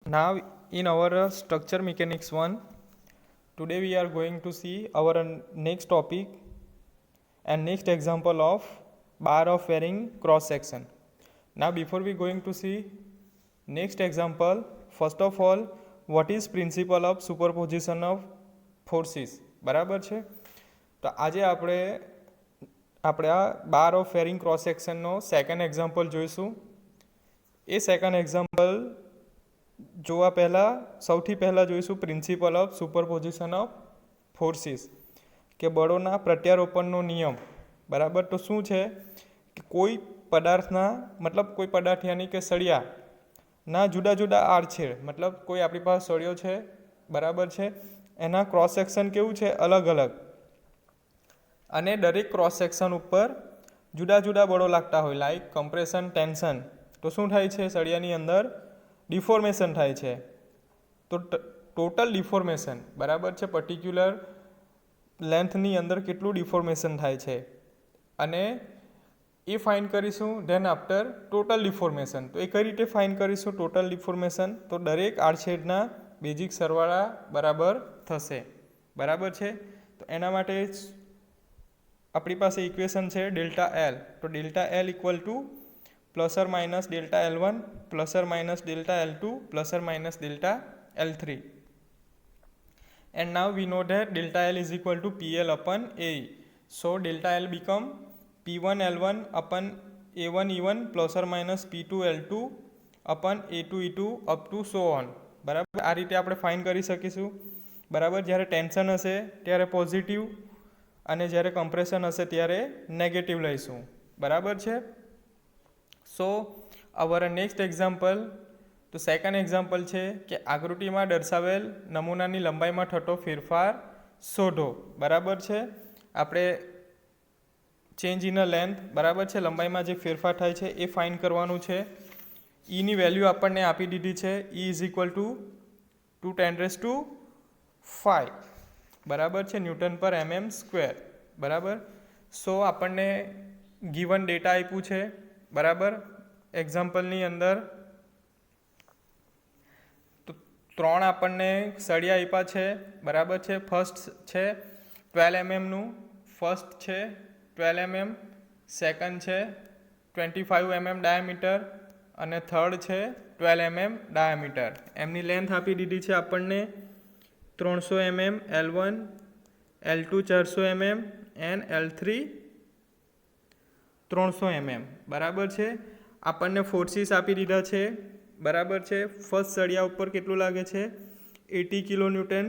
Now, in our structure mechanics 1, today we are going to see our next topic and next example of bar of varying cross section. Now, before we going to see next example, first of all, what is principle of superposition of forces? બરાબર છે. તો આજે આપણે આ બાર of varying cross સેક્શનનો second example જોઈશું. એ second example જોવા પહેલાં સૌથી પહેલાં જોઈશું principal of superposition of forces, કે બળોના પ્રત્યારોપણનો નિયમ. બરાબર. તો શું છે કે કોઈ પદાર્થના મતલબ કોઈ પદાર્થ યાની કે સળિયાના જુદા જુદા આડછેદ, મતલબ કોઈ આપણી પાસે સળિયો છે, બરાબર છે, એના ક્રોસ સેક્શન કેવું છે, અલગ અલગ, અને દરેક ક્રોસ સેક્શન ઉપર જુદા જુદા બળો લાગતા હોય, લાઈક કમ્પ્રેશન, ટેન્શન. તો શું થાય છે, સળિયાની અંદર ડિફોર્મેશન થાય છે. તો ટોટલ ડિફોર્મેશન, બરાબર છે, પર્ટિક્યુલર લેન્થની અંદર કેટલું ડિફોર્મેશન થાય છે, અને એ ફાઇન્ડ કરીશું. Than after total deformation. તો એ કઈ રીતે ફાઇન્ડ કરીશું ટોટલ ડિફોર્મેશન? તો દરેક આડછેદના બેઝિક સરવાળા બરાબર થશે. બરાબર છે. તો એના માટે આપણી પાસે ઇક્વેશન છે ડેલ્ટા એલ. તો delta L equal to plus or minus delta L1 plus or minus delta L2 plus or minus delta L3. And now we know that delta L is equal to PL upon AE. So delta L become P1 L1 upon A1 E1 plus or minus P2 L2 upon A2 E2 up to so on. બરાબર. આ રીતે આપણે find કરી શકીશું. બરાબર. જ્યારે tension હશે ત્યારે પોઝિટિવ, અને જ્યારે કમ્પ્રેશન હશે ત્યારે નેગેટિવ લઈશું. બરાબર છે. સો અવર નેક્સ્ટ એક્ઝામ્પલ, તો સેકન્ડ એક્ઝામ્પલ છે કે આકૃતિમાં દર્શાવેલ નમૂનાની લંબાઈમાં થતો ફેરફાર શોધો. બરાબર છે. આપણે ચેન્જ ઇન અ લેન્થ, બરાબર છે, લંબાઈમાં જે ફેરફાર થાય છે એ ફાઇન્ડ કરવાનું છે. ઈની વેલ્યુ આપણને આપી દીધી છે, ઈ ઇઝ ઇક્વલ ટુ 2×5, બરાબર છે, ન્યૂટન પર mm સ્ક્વેર. બરાબર. સો આપણને ગિવન ડેટા આપ્યું છે. બરાબર. એક્ઝામ્પલની અંદર તો 3 આપણને સળિયા આપ્યા છે. બરાબર છે. ફર્સ્ટ છે 12 mm, ફર્સ્ટ છે 12 mm, સેકન્ડ છે 25 mm ડાયામીટર, અને થર્ડ છે 12 mm ડાયામીટર. એમની લેન્થ આપી દીધી છે આપણને 300 mm L1, L2 400 mm and L3 300 mm. બરાબર છે. આપણને ફોર્સીસ આપી દીધા છે. બરાબર છે. ફર્સ્ટ સળિયા ઉપર કેટલું લાગે છે, 80 કિલોન્યુટન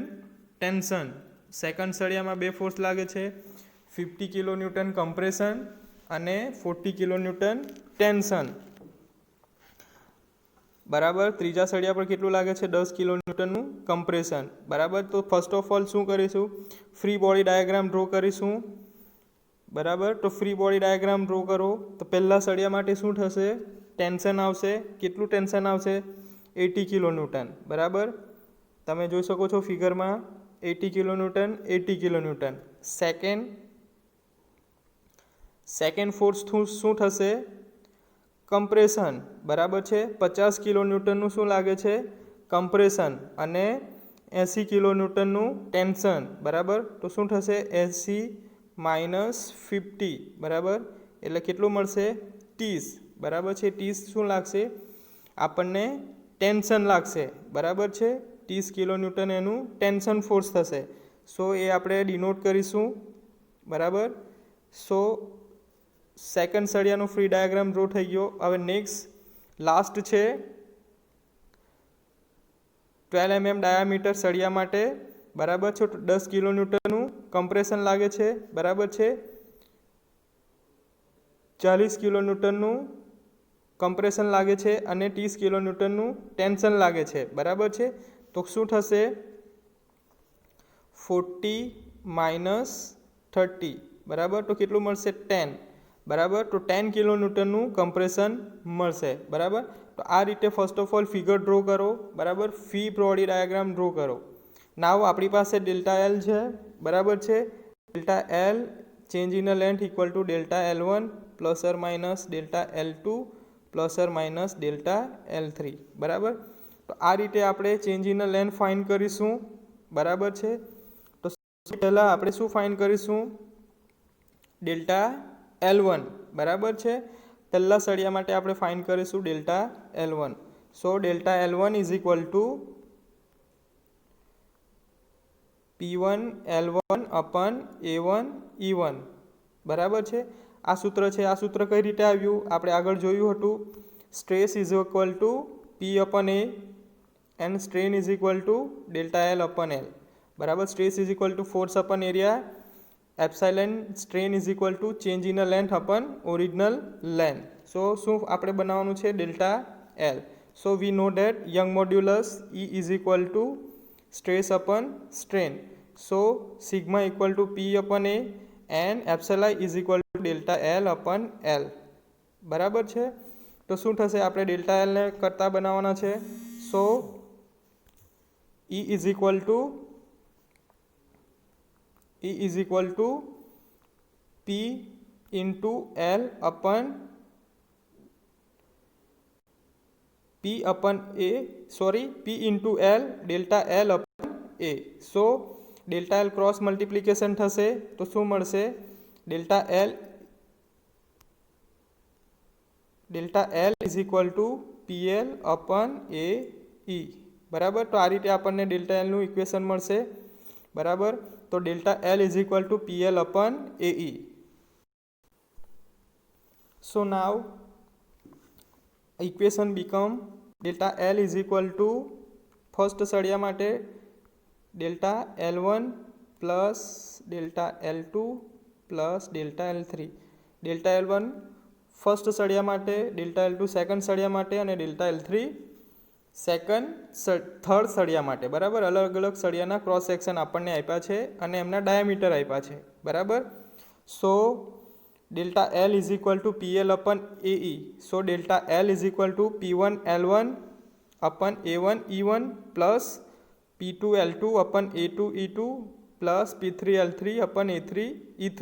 ટેન્શન. સેકન્ડ સળિયામાં બે ફોર્સ લાગે છે, 50 કિલોન્યુટન કમ્પ્રેશન અને 40 કિલોન્યુટન ટેન્શન. બરાબર. ત્રીજા સળિયા પર કેટલું લાગે છે, 10 કિલોન્યુટનનું કમ્પ્રેશન. બરાબર. તો ફર્સ્ટ ઓફ ઓલ શું કરીશું, ફ્રી બોડી ડાયાગ્રામ ડ્રો કરીશું. બરાબર. તો ફ્રી બોડી ડાયાગ્રામ ડ્રો કરો. તો પહેલા સળિયા માટે શું થશે, ટેન્શન આવશે. કેટલું ટેન્શન આવશે, 80 કિલોન્યુટન. બરાબર. તમે જોઈ શકો છો ફિગરમાં 80 કિલોન્યુટન, 80 કિલોન્યુટન. સેકન્ડ ફોર્સ શું થશે, કમ્પ્રેશન. બરાબર છે. 50 કિલોન્યુટનનું શું લાગે છે, કમ્પ્રેશન, અને 80 કિલોન્યુટનનું ટેન્શન. બરાબર. તો શું થશે, 80 માઇનસ 50. બરાબર. એટલે કેટલું મળશે, 30. બરાબર છે. 30 શું લાગશે આપણને, ટેન્શન લાગશે. બરાબર છે. 30 કિલોન્યુટન એનું ટેન્શન ફોર્સ થશે. સો એ આપણે ડિનોટ કરીશું. બરાબર. સો સેકન્ડ સળિયાનો ફ્રી ડાયાગ્રામ ડ્રો થઈ ગયો. હવે નેક્સ્ટ લાસ્ટ છે 12 mm ડાયામીટર સળિયા માટે. બરાબર છે. 10 કિલોન્યુટનનું કમ્પ્રેશન લાગે છે. બરાબર છે. 40 કિલોન્યુટનનું કમ્પ્રેશન લાગે છે, અને 30 કિલોન્યુટનનું ટેન્શન લાગે છે. બરાબર છે. તો શું થશે, 40 માઇનસ 30. બરાબર. તો કેટલું મળશે, 10. બરાબર. તો 10 કિલોન્યુટનનું કમ્પ્રેશન મળશે. બરાબર. તો આ રીતે first of all figure draw કરો. બરાબર. ફ્રી બોડી ડાયાગ્રામ ડ્રો કરો. નાવ આપણી પાસે ડેલ્ટા એલ છે. બરાબર છે. Delta L change in a length equal to delta L1 plus or minus delta L2 plus or minus delta L3. બરાબર. તો આ રીતે આપણે ચેન્જ ઇન લેન્થ ફાઇન્ડ કરીશું, બરાબર છે। તો પહેલાં આપણે શું ફાઇન્ડ કરીશું, ડેલ્ટા L1, બરાબર છે। પહેલા સળિયા માટે આપણે ફાઇન્ડ કરીશું delta L1। So delta L1 is equal to P1 L1 upon A1 E1, બરાબર છે। આ સૂત્ર છે। આ સૂત્ર કઈ રીતે આવ્યું, આપણે આગળ જોયું હતું, stress is equal to P અપન A and strain is equal to delta L upon L, બરાબર। Stress is equal to force upon area, epsilon strain is equal to change in length upon original length. So શું આપણે બનાવવાનું છે, delta L। So we know that Young modulus E is equal to stress upon strain, so sigma equal to P અપન A and epsilon is equal to delta L upon L, બરાબર છે। તો શું થશે, આપણે ડેલ્ટા L ને કરતા બનાવવાના છે। સો E is equal to P into L અપન P into L delta L અપન A। So delta L cross multiplication થશે તો શું મળશે, delta L is equal to PL upon AE, બરાબર। તો આ રીતે આપણને ડેલ્ટા L નું ઇક્વેશન મળશે, બરાબર। તો delta L is equal to PL upon AE। So now equation become delta L is equal two first સળિયા માટે delta L1 plus delta L2 plus delta L3, delta L1 first સળિયા માટે, delta L2 second સળિયા માટે અને delta L3 third સળિયા માટે, બરાબર। અલગ અલગ સળિયાના ક્રોસ સેક્શન આપણને આપ્યા છે અને એમના ડાયામીટર આપ્યા છે, બરાબર। So delta L is equal to PL upon AE। So delta L is equal to P1 L1 upon A1 E1 plus P2 L2 upon A2 E2 plus P3 L3 upon A3 E3।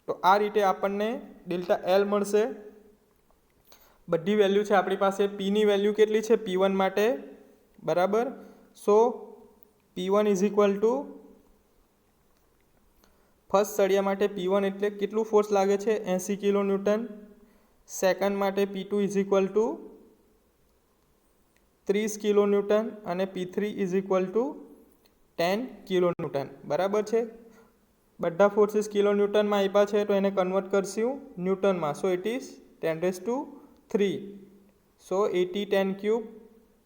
તો આ રીતે આપણને delta L મળશે। બધી value છે આપણી પાસે। P ની વેલ્યુ કેટલી છે P1 માટે, બરાબર। સો P1 is equal two first સળિયા માટે P1 એટલે કેટલું ફોર્સ લાગે છે, 80 કિલો ન્યૂટન। સેકન્ડ માટે P2 is equal two 30 kilo newton અને P3 is equal two 10 kilo newton, બરાબર છે। બધા ફોર્સીસ કિલો ન્યૂટનમાં આપ્યા છે તો એને કન્વર્ટ કરશું ન્યૂટનમાં। So it is 10⁻3, so 80 10 cube,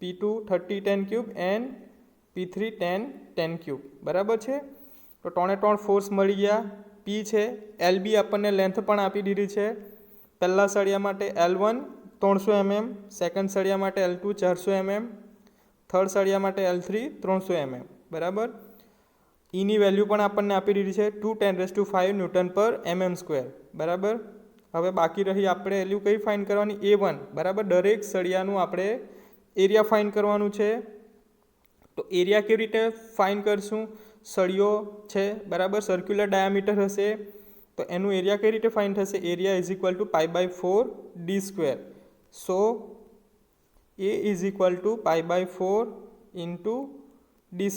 P2 30 10 cube and P3 10 cube, બરાબર છે। તો 3 ફોર્સ મળી ગયા। P છે, LB આપણને લેન્થ પણ આપી દીધી છે। પહેલા સળિયા માટે L1 300 mm, સેકન્ડ સળિયા માટે L2 400 mm, થર્ડ સળિયા માટે L3 300 mm, બરાબર। E ની વેલ્યુ પણ આપણને આપી દીધી છે 2 × 10⁵ ન્યૂટન પર mm², બરાબર। હવે બાકી રહી આપણે વેલ્યુ કઈ ફાઇન્ડ કરવાની, A1, બરાબર। દરેક સળિયાનું આપણે એરિયા ફાઇન્ડ કરવાનું છે। તો એરિયા કેવી રીતે ફાઇન્ડ કરશું, સળિયો છે, બરાબર, સર્ક્યુલર ડાયામીટર હશે તો એનું એરિયા કઈ રીતે ફાઇન્ડ થશે, area is equal to π/4d²। So A is equal to π/4 into d²,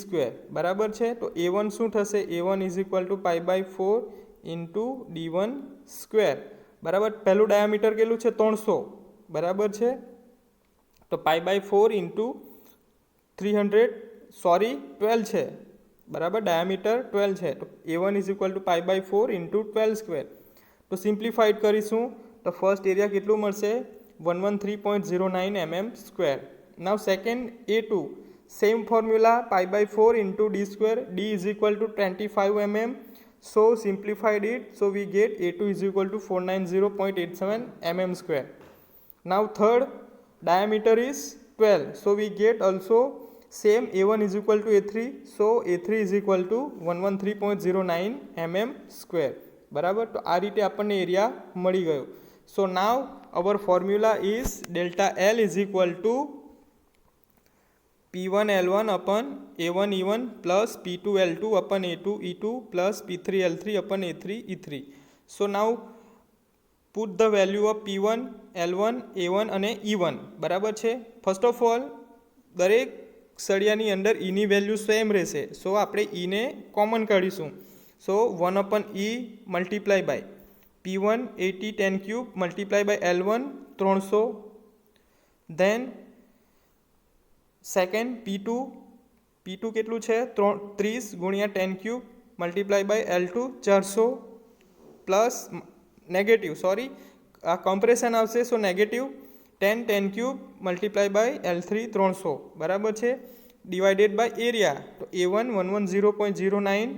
બરાબર છે। તો A1 શું થશે, A1 is equal to π/4 into d1², બરાબર। પહેલું ડાયામીટર કેટલું છે 300, બરાબર છે। તો π/4 ઇન્ટુ 12 છે, બરાબર, ડાયામીટર 12 છે। તો A1 is equal to π/4 into 12²। તો સિમ્પ્લિફાઈડ કરીશું તો ફર્સ્ટ એરિયા કેટલું મળશે, 113.09 mm²। Now second A2, same formula, π/4 into d², d is equal to 25 mm। So simplified it, so we get A2 is equal to 490.87 mm²। Now third diameter is 12, so we get also same A1 is equal to A3, so A3 is equal to 113.09 mm², બરાબર। તો આ રીતે આપણને area મળી ગયો। So now our formula is delta L is equal to P1 L1 upon A1 E1 plus P2 L2 upon A2 E2 plus P3 L3 upon A3 E3। So now put the value of P1, L1, A1 અને E1 બરાબર છે. First of all દરેક સળિયાની અંદર ઈની value same રહેશે. સો આપણે ઈને common કાઢીશું. So 1/E multiply by P1 80 10 cube multiply by L1 300. Then second P2 કેટલું છે 30 ગુણ્યા 10 cube multiply by L2 400 plus negative આ કમ્પ્રેશન આવશે. So negative 10 cube multiply by L3 300 બરાબર છે. ડિવાઇડેડ બાય એરિયા તો A1 110.09,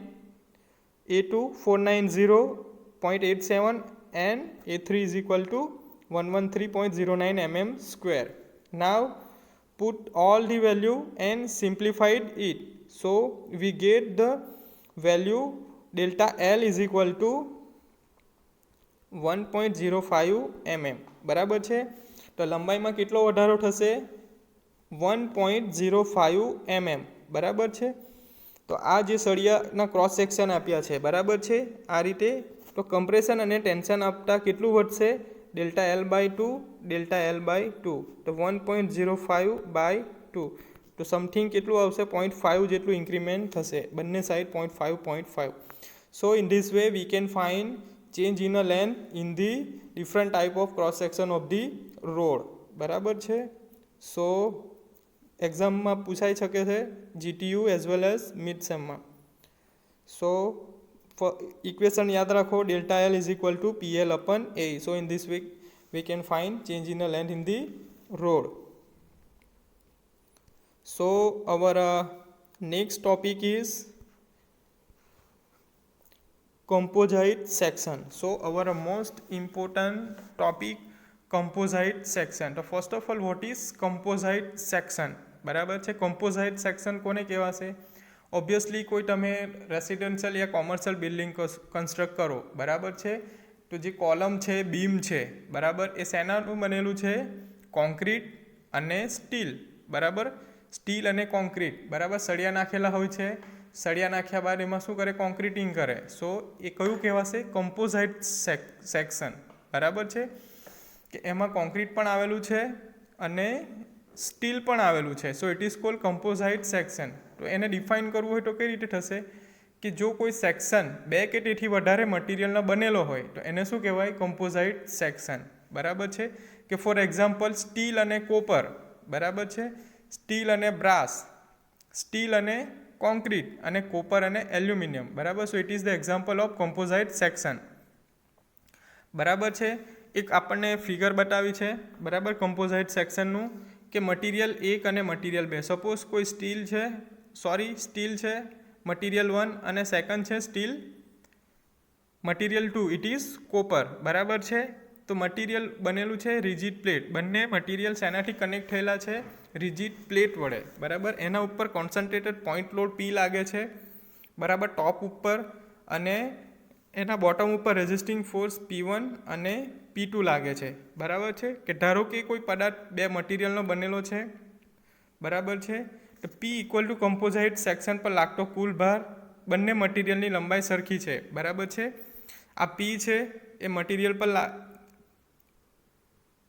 A2 490.87 and A3 is equal to 113.09 mm². Now put all the value and simplified it. So we get the value delta L is equal to 1.05 mm બરાબર છે. તો લંબાઈમાં કેટલો વધારો થશે 1.05 mm બરાબર છે. તો આ જે સળિયાના ક્રોસ સેક્શન આપ્યા છે બરાબર છે આ રીતે. તો કમ્પ્રેશન અને ટેન્શન આપતા કેટલું વધશે delta L by 2 delta L by 2 તો 1.05 બાય 2 તો સમથિંગ કેટલું આવશે 0.5 જેટલું ઇન્ક્રીમેન્ટ થશે બંને side 0.5. So in this way we can find change in a length in the different type of cross section of the rod બરાબર છે. સો એક્ઝામમાં પૂછાઈ શકે છે GTU as well as mid સેમમાં. સો ઇક્વેશન યાદ રાખો delta L is equal to PL/A. So in this way we can find change in the length in the road. So our next topic is composite section. So our most important topic composite section. So first of all what is composite section બરાબર છે. composite section કોને કહેવાશે obviously કોઈ તમે residential યા commercial building construct કરો બરાબર છે. તો જે કોલમ છે બીમ છે બરાબર એ શેનાનું બનેલું છે કોન્ક્રીટ અને સ્ટીલ બરાબર. સ્ટીલ અને કોન્ક્રીટ બરાબર સળિયા નાખેલા હોય છે. સળિયા નાખ્યા બાદ એમાં શું કરે કોન્ક્રીટિંગ કરે. સો એ કયું કહેવાશે કમ્પોઝાઇટ સેક્શન બરાબર છે કે એમાં કોન્ક્રીટ પણ આવેલું છે અને સ્ટીલ પણ આવેલું છે. So it is called composite section. તો એને ડિફાઇન કરવું હોય તો કઈ રીતે થશે કે જો કોઈ સેક્શન 2 કે તેથી વધારે મટીરિયલનો બનેલો હોય તો એને શું કહેવાય કમ્પોઝાઇટ સેક્શન બરાબર છે. કે ફોર એક્ઝામ્પલ સ્ટીલ અને કોપર બરાબર છે, સ્ટીલ અને બ્રાસ, સ્ટીલ અને કોન્ક્રીટ અને કોપર અને એલ્યુમિનિયમ બરાબર. So it is the example of composite section બરાબર છે. એક આપણને ફિગર બતાવી છે બરાબર કમ્પોઝાઇટ સેક્શનનું કે મટીરિયલ 1 અને મટીરિયલ 2. સપોઝ કોઈ સ્ટીલ છે મટીરિયલ 1 અને સેકન્ડ છે steel material 2 it is copper બરાબર છે. તો મટીરિયલ બનેલું છે રિજિડ પ્લેટ. બંને મટીરિયલ શેનાથી કનેક્ટ થયેલા છે રિજિડ પ્લેટ વડે બરાબર. એના ઉપર કોન્સન્ટ્રેટેડ પોઈન્ટ લોડ P લાગે છે બરાબર ટોપ ઉપર અને એના બોટમ ઉપર રેઝિસ્ટિંગ ફોર્સ P1 અને P2 લાગે છે બરાબર છે. કે ધારો કે કોઈ પદાર્થ 2 મટીરિયલનો બનેલો છે બરાબર છે. તો P ઇક્વલ ટુ કમ્પોઝાઇટ સેક્શન પર લાગતો કુલ ભાર બંને મટીરિયલની લંબાઈ સરખી છે બરાબર છે. આ P છે એ મટીરિયલ પર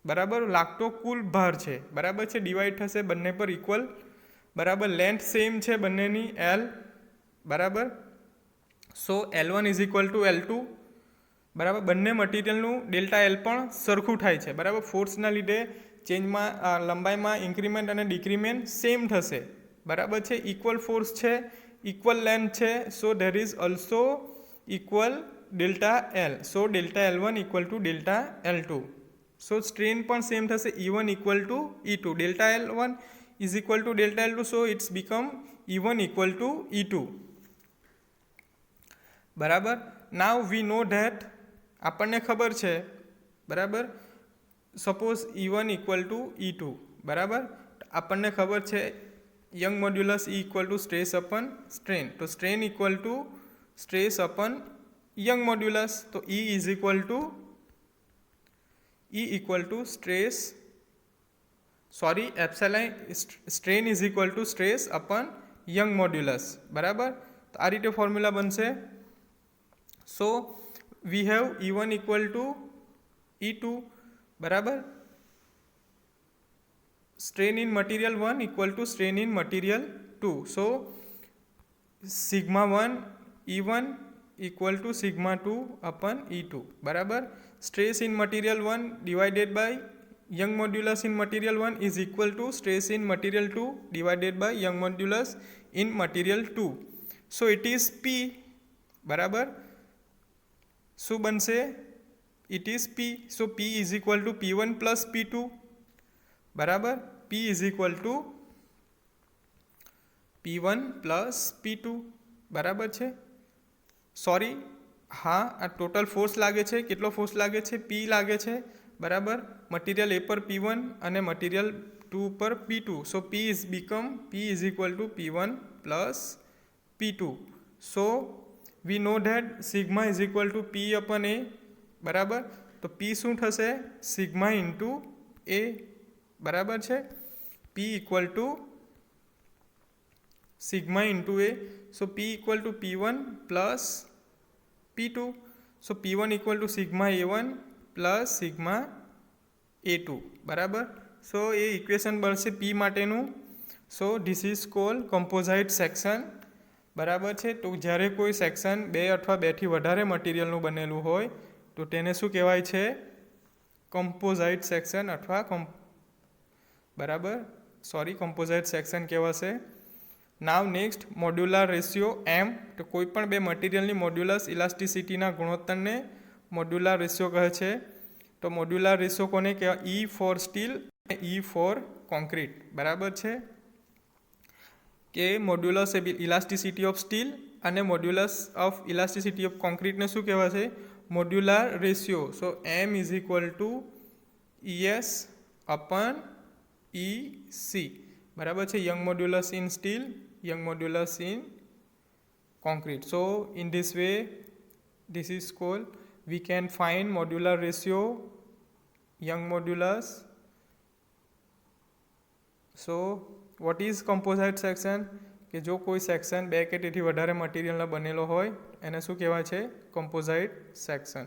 બરાબર લાગતો કુલ ભાર છે બરાબર છે. ડિવાઈડ થશે બંને પર ઇક્વલ બરાબર. લેન્થ સેમ છે બંનેની L બરાબર. સો L1 is equal two L2 બરાબર. બંને મટીરિયલનું ડેલ્ટા L પણ સરખું થાય છે બરાબર. ફોર્સના લીધે ચેન્જમાં લંબાઈમાં ઇન્ક્રીમેન્ટ અને ડિક્રીમેન્ટ સેમ થશે બરાબર છે. ઇક્વલ ફોર્સ છે, ઇક્વલ લેન્થ છે. So there is also equal delta L. So delta L1 equal to delta L2. So strain પણ સેમ થશે E1 equal to E2. Delta L1 is equal to delta L2. So it's become E1 equal to E2 બરાબર. નાવ વી know that આપણને ખબર છે બરાબર. Suppose E1 equal to E2 બરાબર. આપણને ખબર છે young modulus E equal to stress upon strain. તો strain equal to stress upon young modulus. તો E equal to stress strain is equal to stress upon young modulus બરાબર. તો આ રીતે ફોર્મ્યુલા બનશે. So we have E1 equal to E2 બરાબર. strain in material 1 equal to strain in material 2. So sigma 1 E1 equal to sigma 2 upon E2 બરાબર. stress in material 1 divided by young modulus in material 1 is equal to stress in material 2 divided by young modulus in material 2. So it is P બરાબર. શું બનશે? it is P. So P is equal to P1 plus P2 બરાબર. P is equal to P1 plus P2 બરાબર છે. Sorry, હા, આ total force લાગે છે. કેટલો ફોર્સ લાગે છે? P લાગે છે બરાબર. મટીરિયલ A પર P1 અને મટીરિયલ 2 પર P2. So P is equal to P1 plus P2. So we know that sigma is equal to P અપન A બરાબર. તો P શું થશે? સિગ્મા ઇન્ટુ A બરાબર છે. P equal to sigma into A. So P equal to P1 plus P2. So P1 equal to sigma A1 plus sigma A2 બરાબર. So એ equation બનશે P માટેનું. So this is called composite section બરાબર છે. તો જ્યારે કોઈ section 2 અથવા 2થી વધારે મટીરિયલનું બનેલું હોય તો તેને શું કહેવાય છે? કમ્પોઝાઇટ સેક્શન અથવા બરાબર કમ્પોઝાઇટ સેક્શન કહેવાશે. Now next modular ratio M. તો કોઈ પણ બે મટીરિયલની મોડ્યુલસ ઇલાસ્ટિસિટીના ગુણોત્તરને મોડ્યુલર રેશિયો કહે છે. તો મોડ્યુલર રેશિયો કોને કહેવાય? E ફોર સ્ટીલ અને E ફોર કોન્ક્રીટ બરાબર છે. કે મોડ્યુલસ ઇલાસ્ટિસિટી ઓફ સ્ટીલ અને મોડ્યુલસ ઓફ ઇલાસ્ટિસિટી ઓફ કોન્ક્રીટને શું કહેવાશે? Modular ratio. So M is equal two ES અપન EC બરાબર છે. Young modulus in steel, young modulus in concrete. So in this way this is called, we can find modular ratio, young modulus. So what is composite section? કે જો કોઈ section 2 કે તેથી વધારે મટીરિયલનો બનેલો હોય એને શું કહેવાય છે? કમ્પોઝાઇટ સેક્શન.